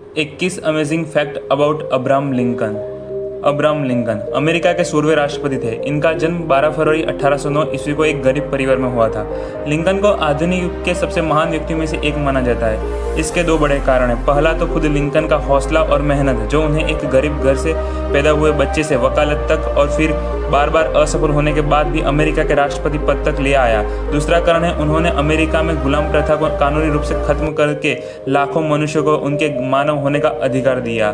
21 amazing fact about Abraham Lincoln. Abraham Lincoln America के 16वें राष्ट्रपति थे। इनका जन्म 12 फरवरी 1809 ईस्वी को एक गरीब परिवार में हुआ था। लिंकन को आधुनिक युग के सबसे महान व्यक्तियों में से एक माना जाता है। इसके दो बड़े कारण हैं। पहला तो खुद लिंकन का हौसला और मेहनत, जो उन्हें एक गरीब घर से पैदा हुए बच्चे से वकालत तक और फिर बार बार असफल होने के बाद भी अमेरिका के राष्ट्रपति पद तक ले आया। दूसरा कारण है, उन्होंने अमेरिका में गुलाम प्रथा को कानूनी रूप से खत्म करके लाखों मनुष्यों को उनके मानव होने का अधिकार दिया।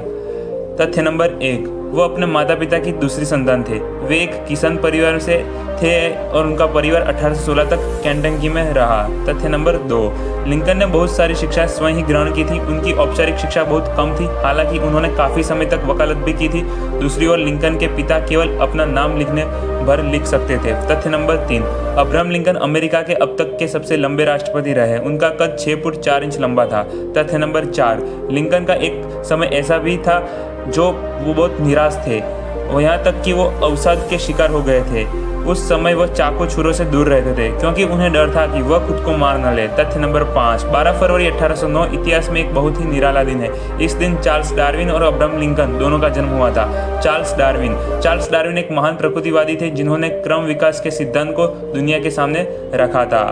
तथ्य नंबर 1, वो अपने माता पिता की दूसरी संतान थे। वे एक किसान परिवार से थे और उनका परिवार 1816 तक केंटकी में रहा। तथ्य नंबर 2, लिंकन ने बहुत सारी शिक्षा स्वयं ही ग्रहण की थी। उनकी औपचारिक शिक्षा बहुत कम थी, हालांकि उन्होंने काफ़ी समय तक वकालत भी की थी। दूसरी ओर लिंकन के पिता केवल अपना नाम लिखने भर लिख सकते थे। तथ्य नंबर 3, अब्राहम लिंकन अमेरिका के अब तक के सबसे लंबे राष्ट्रपति रहे। उनका कद 6 फुट 4 इंच लंबा था। तथ्य नंबर 4, लिंकन का एक समय ऐसा भी था जो वो बहुत निराश थे, और यहाँ तक कि वो अवसाद के शिकार हो गए थे। उस समय वह चाकू छुरों से दूर रहते थे, क्योंकि उन्हें डर था कि वह खुद को मार न ले। तथ्य नंबर 5, 12 फरवरी 1809 इतिहास में एक बहुत ही निराला दिन है। इस दिन चार्ल्स डार्विन और अब्राहम लिंकन दोनों का जन्म हुआ था। चार्ल्स डार्विन एक महान प्रकृतिवादी थे, जिन्होंने क्रम विकास के सिद्धांत को दुनिया के सामने रखा था।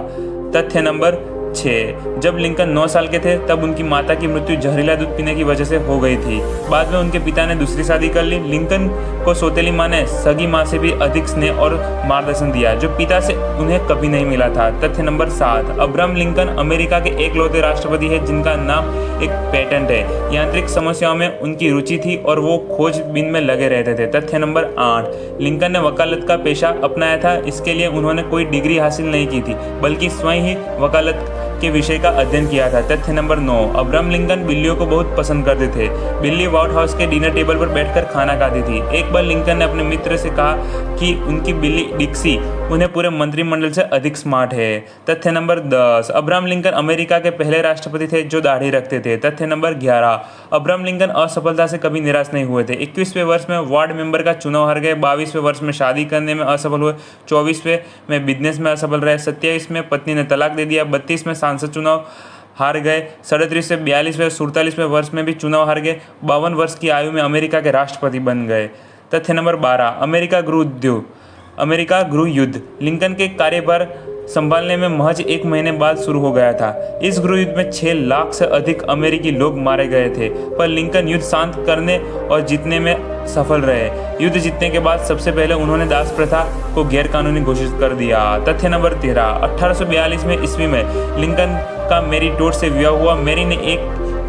तथ्य नंबर 6, जब लिंकन 9 साल के थे तब उनकी माता की मृत्यु जहरीला दूध पीने की वजह से हो गई थी। बाद में उनके पिता ने दूसरी शादी कर ली। लिंकन को सौतेली माँ ने सगी माँ से भी अधिक स्नेह और मार्गदर्शन दिया, जो पिता से उन्हें कभी नहीं मिला था। तथ्य नंबर 7, अब्राहम लिंकन अमेरिका के एकलौते राष्ट्रपति है जिनका नाम एक पेटेंट है। यांत्रिक समस्याओं में उनकी रुचि थी और वो खोजबीन में लगे रहते थे। तथ्य नंबर 8, लिंकन ने वकालत का पेशा अपनाया था। इसके लिए उन्होंने कोई डिग्री हासिल नहीं की थी, बल्कि स्वयं ही वकालत के विषय का अध्ययन किया था। तथ्य नंबर 9, अब्राहम लिंकन बिल्लियों को बहुत पसंद करते थे। बिल्ली व्हाइट हाउस के डिनर टेबल पर बैठकर खाना खाती थी। एक बार लिंकन ने अपने मित्र से कहा कि उनकी बिल्ली डिक्सी उन्हें पूरे मंत्रिमंडल से अधिक स्मार्ट है। तथ्य नंबर 10, अब्राहम लिंकन अमेरिका के पहले राष्ट्रपति थे जो दाढ़ी रखते थे। तथ्य नंबर 11, अब्राहम लिंकन असफलता से कभी निराश नहीं हुए थे। 21वें वर्ष में वार्ड मेंबर का चुनाव हार गए। 22वें वर्ष में शादी करने में असफल हुए। 24वें में बिजनेस में असफल रहे। 27 में पत्नी ने तलाक दे दिया। 32 में सांसद चुनाव हार गए। 37 से 42वें 47वें वर्ष में भी चुनाव हार गए। 52 वर्ष की आयु में अमेरिका के राष्ट्रपति बन गए। तथ्य नंबर 12, अमेरिका गृह युद्ध लिंकन के कार्यभार संभालने में महज 1 महीने बाद शुरू हो गया था। इस गृह युद्ध में 6 लाख से अधिक अमेरिकी लोग मारे गए थे, पर लिंकन युद्ध शांत करने और जीतने में सफल रहे। युद्ध जीतने के बाद सबसे पहले उन्होंने दास प्रथा को गैरकानूनी घोषित कर दिया। तथ्य नंबर 13, 1842 में ईस्वी में लिंकन का मैरी टोड से विवाह हुआ। मैरी ने एक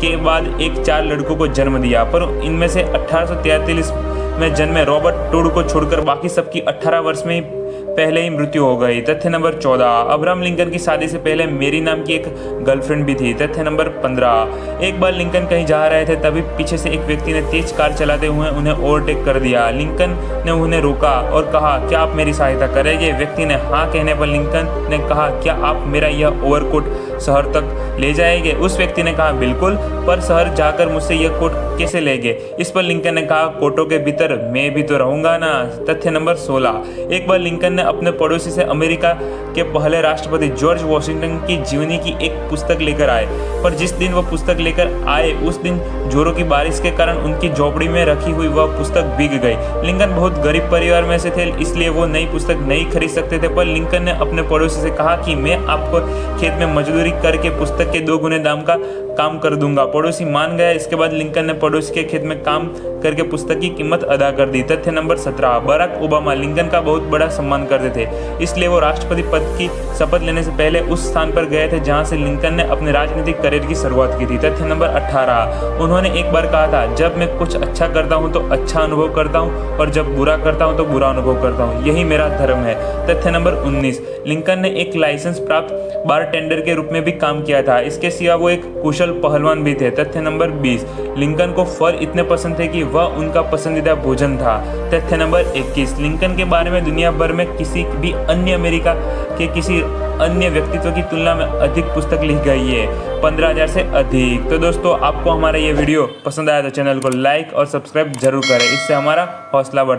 के बाद एक 4 लड़कों को जन्म दिया, पर इनमें से 1843 में जन्मे रॉबर्ट टोड को छोड़कर बाकी सबकी 18 वर्ष में ही पहले ही मृत्यु हो गई। तथ्य नंबर 14, अब्राहम लिंकन की शादी से पहले मेरी नाम की एक गर्लफ्रेंड भी थी। तथ्य नंबर 15, एक बार लिंकन कहीं जा रहे थे, तभी पीछे से एक व्यक्ति ने तेज कार चलाते हुए उन्हें ओवरटेक कर दिया। लिंकन ने उन्हें रोका और कहा, क्या आप मेरी सहायता करेंगे? व्यक्ति ने हाँ कहने पर लिंकन ने कहा, क्या आप मेरा यह ओवरकोट शहर तक ले जाएंगे? उस व्यक्ति ने कहा, बिल्कुल, पर शहर जाकर मुझसे यह कोट कैसे लेंगे? इस पर लिंकन ने कहा, कोटों के भीतर मैं भी तो रहूंगा ना। तथ्य नंबर 16, एक बार लिंकन ने अपने पड़ोसी से अमेरिका के पहले राष्ट्रपति जॉर्ज वॉशिंगटन की जीवनी की एक पुस्तक लेकर आए, पर जिस दिन वह पुस्तक लेकर आए उस दिन जोरों की बारिश के कारण उनकी झोपड़ी में रखी हुई वह पुस्तक भीग गई। लिंकन बहुत गरीब परिवार में से थे, इसलिए वो नई पुस्तक नहीं खरीद सकते थे, पर लिंकन ने अपने पड़ोसी से कहा कि मैं आपको खेत में मजदूरी करके पुस्तक के 2 गुने दाम का काम कर दूंगा। पड़ोसी मान गया। इसके बाद लिंकन ने पड़ोसी के खेत में काम करके पुस्तक की कीमत अदा कर दी। तथ्य नंबर 17, बराक ओबामा लिंकन का बहुत बड़ा सम्मान करते थे, इसलिए वो राष्ट्रपति पद की शपथ लेने से पहले उस स्थान पर गए थे जहां से लिंकन ने अपने राजनीतिक करियर की शुरुआत की थी। तथ्य नंबर 18, उन्होंने एक बार कहा था, जब मैं कुछ अच्छा करता हूं तो अच्छा अनुभव करता हूं और जब बुरा करता हूं तो बुरा अनुभव करता हूं, यही मेरा धर्म है। तथ्य नंबर 19, लिंकन ने एक लाइसेंस प्राप्त बारटेंडर के रूप में भी काम किया था। इसके सिवा वो एक कुशल पहलवान भी थे। तथ्य नंबर 20, लिंकन को फल इतने पसंद थे कि वह उनका पसंदीदा भोजन था। तथ्य नंबर 21, लिंकन के बारे में दुनिया भर में किसी भी अन्य अमेरिका के किसी अन्य व्यक्तित्व की तुलना में अधिक पुस्तक लिख गई है, 15,000 से अधिक। तो दोस्तों, आपको हमारा ये वीडियो पसंद आया तो चैनल को लाइक और सब्सक्राइब जरूर करें, इससे हमारा हौसला बढ़ता है।